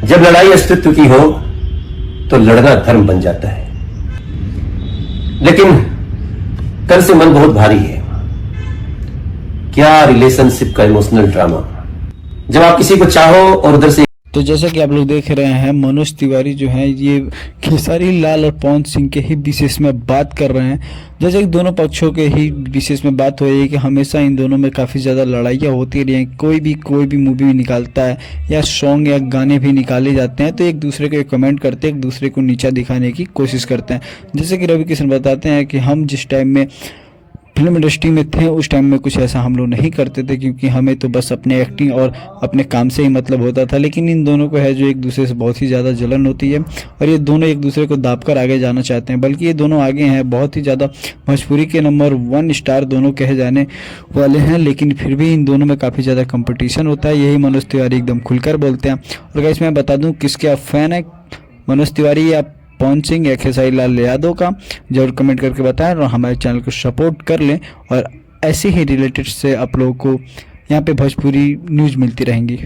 जब लड़ाई अस्तित्व की हो तो लड़ना धर्म बन जाता है। लेकिन कल से मन बहुत भारी है। क्या रिलेशनशिप का इमोशनल ड्रामा, जब आप किसी को चाहो और उधर से। तो जैसा कि आप लोग देख रहे हैं, मनोज तिवारी जो हैं ये खेसारी लाल और पवन सिंह के ही विशेष में बात कर रहे हैं। जैसे कि दोनों पक्षों के ही विशेष में बात हो रही है कि हमेशा इन दोनों में काफ़ी ज़्यादा लड़ाइयाँ होती रही हैं। कोई भी मूवी निकालता है या सॉन्ग या गाने भी निकाले जाते हैं तो एक दूसरे को कमेंट करते हैं, एक दूसरे को नीचा दिखाने की कोशिश करते हैं। जैसे कि रवि किशन बताते हैं कि हम जिस टाइम में फिल्म इंडस्ट्री में थे उस टाइम में कुछ ऐसा हम लोग नहीं करते थे, क्योंकि हमें तो बस अपने एक्टिंग और अपने काम से ही मतलब होता था। लेकिन इन दोनों को है जो एक दूसरे से बहुत ही ज़्यादा जलन होती है और ये दोनों एक दूसरे को दाब कर आगे जाना चाहते हैं। बल्कि ये दोनों आगे हैं, बहुत ही ज़्यादा भोजपुरी के नंबर 1 स्टार दोनों कहे जाने वाले हैं। लेकिन फिर भी इन दोनों में काफ़ी ज़्यादा कंपटीशन होता है। यही मनोज तिवारी एकदम खुलकर बोलते हैं। और गाइस मैं बता दूँ किसके आप फैन है, मनोज तिवारी या पवन सिंह या खेसारी लाल यादव का, जरूर कमेंट करके बताएं और हमारे चैनल को सपोर्ट कर लें। और ऐसे ही रिलेटेड से आप लोगों को यहाँ पे भोजपुरी न्यूज़ मिलती रहेंगी।